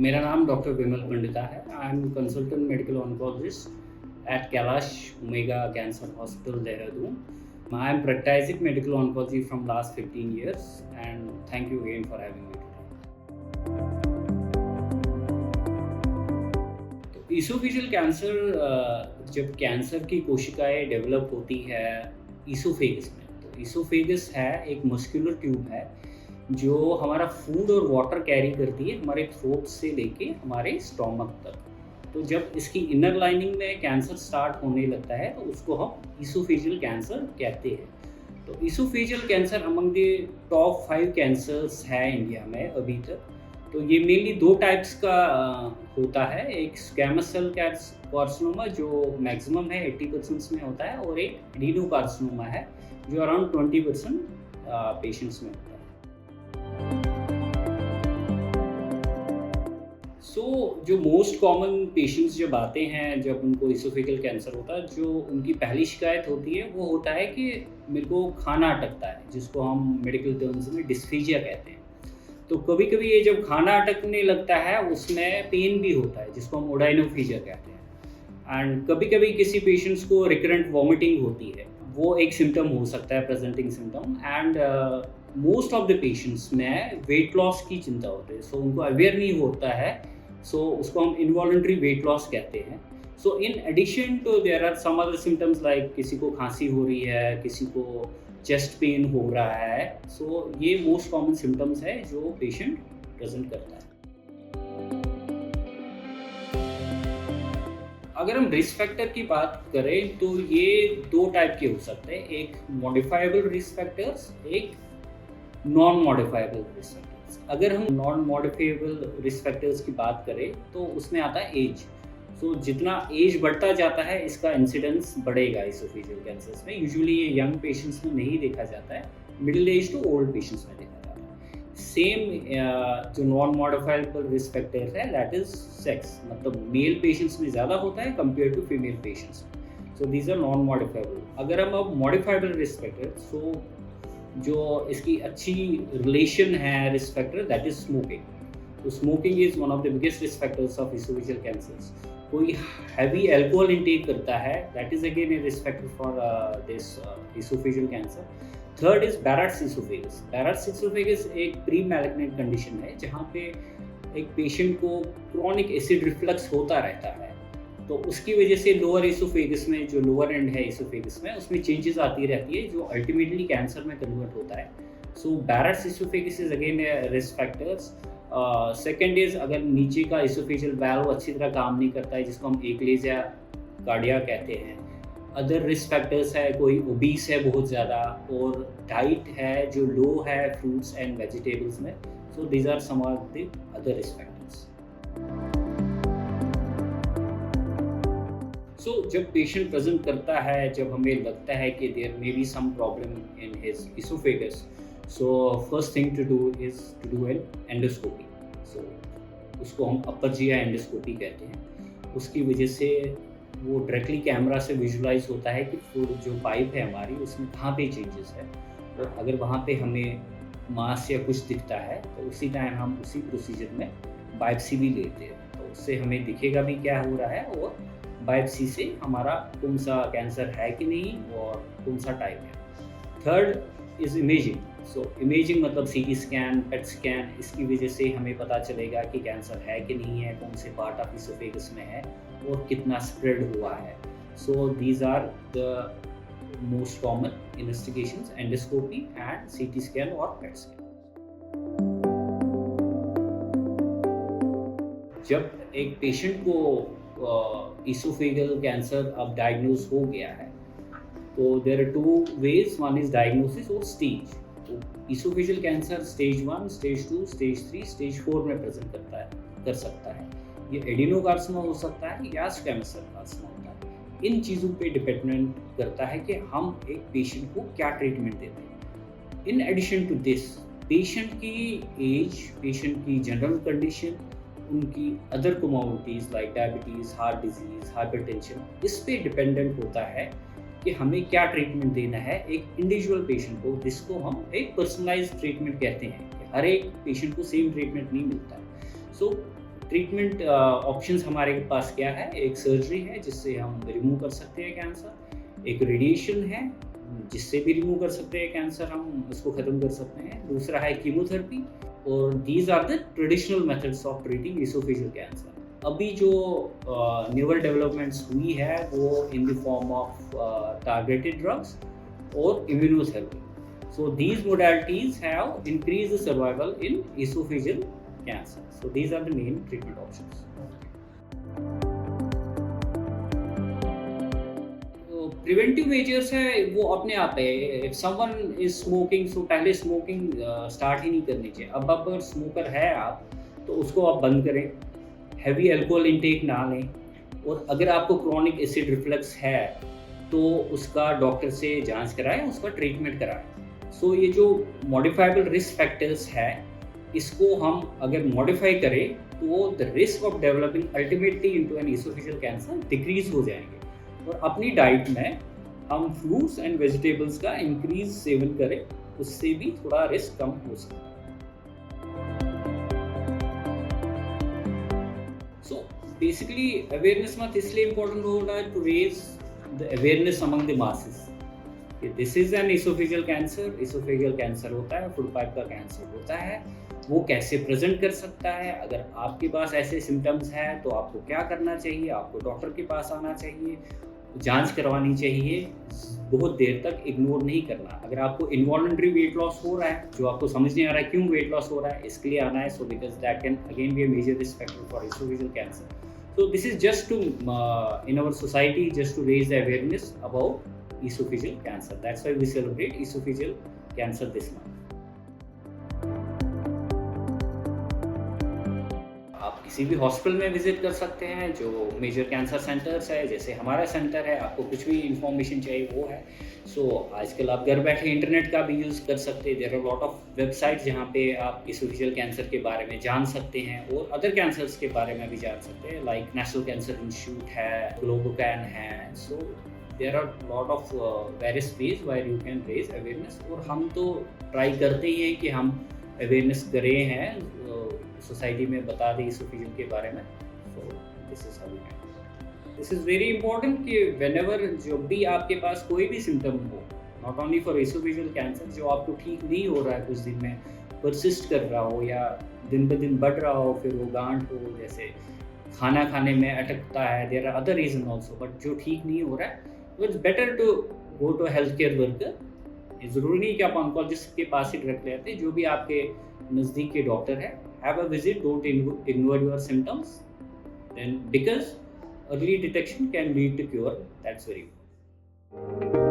मेरा नाम डॉक्टर विमल पंडिता है। I am consultant medical oncologist at Kailash Omega cancer hospital, Dehradun. I am practicing medical oncology from last 15 years and thank you again for having me today. तो oesophageal cancer जब cancer की कोशिकाएं develop होती है oesophagus में, तो oesophagus है एक मस्कुलर ट्यूब है जो हमारा फूड और वाटर कैरी करती है हमारे थ्रोट से लेके हमारे स्टोमक तक. तो जब इसकी इनर लाइनिंग में कैंसर स्टार्ट होने लगता है तो उसको हम ईसोफेजियल कैंसर कहते हैं. तो oesophageal cancer among the top 5 cancers है इंडिया में अभी तक. तो ये मेनली 2 टाइप्स का होता है. एक स्क्वैमस सेल कार्सिनोमा जो मैक्सिमम है 80% में होता है, और एक एडिनोकार्सिनोमा है जो अराउंड 20% पेशेंट्स में होता है. जो मोस्ट कॉमन पेशेंट्स जब आते हैं, जब उनको ईसोफेजियल कैंसर होता है, जो उनकी पहली शिकायत होती है वो होता है कि मेरे को खाना अटकता है, जिसको हम मेडिकल टर्म्स में डिस्फेजिया कहते हैं. तो कभी कभी ये जब खाना अटकने लगता है उसमें पेन भी होता है, जिसको हम ओडाइनोफेजिया कहते हैं. एंड कभी कभी किसी पेशेंट्स को रिकरेंट वॉमिटिंग होती है, वो एक सिम्टम हो सकता है, presenting symptom. And most of the patients में वेट लॉस की चिंता होती है, सो उनको अवेयर नहीं होता है, सो उसको हम इनवॉलंटरी वेट लॉस कहते हैं. So in addition to there are some other symptoms like किसी को खांसी हो रही है, किसी को चेस्ट पेन हो रहा है. सो ये मोस्ट कॉमन सिम्टम्स है जो पेशेंट प्रेजेंट करता है. अगर हम रिस्क फैक्टर की बात करें तो ये 2 टाइप के हो सकते हैं. एक मॉडिफाइबल रिस्क फैक्टर्स, एक नॉन मॉडिफाइबल रिस्क फैक्टर्स. अगर हम नॉन मॉडिफाइबल रिस्क फैक्टर्स की बात करें तो उसमें आता है एज. सो जितना एज बढ़ता जाता है इसका इंसिडेंस बढ़ेगा ईसोफेजियल कैंसर्स में. यूजुअली ये यंग पेशेंट्स में नहीं देखा जाता है, middle age to old patients में देखा जाता है. सेम जो नॉन मॉडिफाइबल रिस्क फैक्टर्स है दैट इज सेक्स, मतलब मेल पेशेंट्स में ज़्यादा होता है compare to female patients. So these are non modifiable. अगर हम अब मॉडिफाइबल रिस्क फैक्टर, सो जो इसकी अच्छी रिलेशन है risk factor, that is smoking. तो smoking is one of the biggest risk factors of oesophageal cancers. कोई हैवी अल्कोहल इंटेक करता है, that is again a risk factor for this oesophageal cancer. Third is Barrett's oesophagus. Barrett's oesophagus एक pre malignant condition है जहाँ पे एक patient को chronic acid reflux होता रहता है. तो उसकी वजह से लोअर ईसोफेगस में, जो लोअर एंड है ईसोफेगस में, उसमें चेंजेस आती रहती है जो अल्टीमेटली कैंसर में कन्वर्ट होता है. So Barrett's oesophagus is again risk factors. Second is अगर नीचे का ईसोफेजियल वाल्व अच्छी तरह काम नहीं करता है, जिसको हम एकलेजिया कार्डिया कहते हैं. अदर रिस्क फैक्टर्स है, कोई ओबीस है बहुत ज़्यादा, और डाइट है जो लो है फ्रूट्स एंड वेजिटेबल्स में. So these are some of the other risk factors. So जब पेशेंट प्रेजेंट करता है, जब हमें लगता है कि there may be some problem in his oesophagus, so first thing to do is to do an endoscopy. So उसको हम अपर जीआई एंडोस्कोपी कहते हैं. उसकी वजह से वो डायरेक्टली कैमरा से विजुलाइज होता है कि फूड जो पाइप है हमारी उसमें कहाँ पे चेंजेस है, और अगर वहाँ पे हमें मास या कुछ दिखता है तो उसी टाइम हम उसी प्रोसीजर में बायोप्सी भी लेते हैं. तो उससे हमें दिखेगा भी क्या हो रहा है, और बायोप्सी से हमारा कौन सा कैंसर है कि नहीं और कौन सा टाइप है. Third is imaging. So imaging मतलब सीटी स्कैन, पेट स्कैन. इसकी वजह से हमें पता चलेगा कि कैंसर है कि नहीं है, कौन से पार्ट ऑफ ईसोफेगस में है और कितना स्प्रेड हुआ है. So these are the most common investigations, endoscopy and CT scan और पेट स्कैन. जब एक पेशेंट को ईसोफेजियल कैंसर अब डायग्नोज हो गया है, तो there are 2 ways. One is diagnosis और स्टेज. तो oesophageal cancer stage 1, stage 2, stage 3, stage 4 में प्रेजेंट कर सकता है. ये एडिनोकार्सिनोमा हो सकता है या स्क्वैमस सेल कार्सिनोमा होता है. इन चीज़ों पे डिपेंडेंट करता है कि हम एक पेशेंट को क्या ट्रीटमेंट देते हैं. In addition to this, patient की एज, पेशेंट की जनरल कंडीशन, उनकी other comorbidities like diabetes, heart disease, hypertension, इस पे डिपेंडेंट होता है कि हमें क्या ट्रीटमेंट देना है एक इंडिविजुअल पेशेंट को, जिसको हम एक पर्सनलाइज्ड ट्रीटमेंट कहते हैं. हर एक पेशेंट को सेम ट्रीटमेंट नहीं मिलता. सो ट्रीटमेंट ऑप्शंस हमारे पास क्या है? एक सर्जरी है जिससे हम रिमूव कर सकते हैं कैंसर, एक रेडिएशन है जिससे भी रिमूव कर सकते हैं कैंसर, हम उसको ख़त्म कर सकते हैं, दूसरा है कीमोथेरेपी, और these are the traditional methods of treating oesophageal cancer. अभी जो न्यूअर डेवलपमेंट्स हुई है वो in the form of targeted drugs और immunotherapy. So these modalities have increased the survival in esophageal cancer. So these are the main treatment options. तो preventive measures है वो अपने आप है। इफ समवन इज स्मोकिंग, सो पहले स्मोकिंग स्टार्ट ही नहीं करनी चाहिए। अब अगर स्मोकर है आप, तो उसको आप बंद करें, हैवी अल्कोहल इंटेक ना लें, और अगर आपको क्रॉनिक एसिड रिफ्लक्स है तो उसका डॉक्टर से जांच कराएं, उसका ट्रीटमेंट कराएं। सो ये जो मॉडिफाइबल रिस्क फैक्टर्स है, इसको हम अगर मॉडिफाई करें तो the risk of developing ultimately into an oesophageal cancer decrease हो जाएंगे। और अपनी डाइट में हम फ्रूट्स एंड वेजिटेबल्स का इंक्रीज सेवन करें, उससे भी थोड़ा रिस्क कम हो सकता है। सो बेसिकली अवेयरनेस मंथ इसलिए इम्पोर्टेंट हो रहा है to raise the awareness among the masses. This is an oesophageal cancer, oesophageal cancer होता है, फूड पाइप का कैंसर होता है, वो कैसे प्रेजेंट कर सकता है। अगर आपके पास ऐसे सिम्टम्स हैं तो आपको क्या करना चाहिए? आपको डॉक्टर के पास आना चाहिए, जांच करवानी चाहिए, बहुत देर तक इग्नोर नहीं करना। अगर आपको इनवॉलंटरी वेट लॉस हो रहा है, जो आपको समझ नहीं आ रहा है क्यों वेट लॉस हो रहा है, इसके लिए आना है। So because that can again be a major risk factor for oesophageal cancer. So this is just to in our society, just to raise the awareness about esophageal cancer. That's why we celebrate esophageal cancer this month. आप किसी भी hospital में visit कर सकते हैं जो major cancer centres है, जैसे हमारा सेंटर है। आपको कुछ भी इंफॉर्मेशन चाहिए वो है। सो आजकल आप घर बैठे इंटरनेट का भी यूज़ कर सकते हैं। There are lot of websites जहाँ पे आप इसोफेजियल कैंसर के बारे में जान सकते हैं और अदर कैंसर्स के बारे में भी जान सकते हैं, लाइक नेशनल कैंसर इंस्टीट्यूट है, ग्लोबोकैन है। So there are lot of various ways where you can raise awareness. और हम तो ट्राई करते ही हैं कि हम अवेयरनेस करें हैं, सोसाइटी में बता दें इसोफेजियल के बारे में। So this is how we can. This is very important कि व्हेनेवर जब भी आपके पास कोई भी सिम्टम हो, not only for oesophageal cancer, जो आपको ठीक नहीं हो रहा है, कुछ दिन में परसिस्ट कर रहा हो या दिन ब दिन बढ़ रहा हो, फिर वो गांठ हो, जैसे खाना खाने में अटकता है, there are other reason also, but जो ठीक नहीं हो रहा है, तो it's better to go to health care worker. ज़रूरी नहीं कि आप ऑन्कोलॉजिस्ट के पास ही डायरेक्ट लेते हैं, जो भी आपके नज़दीक के डॉक्टर है, have a visit, don't ignore your symptoms, then because early detection can lead to cure. That's very important.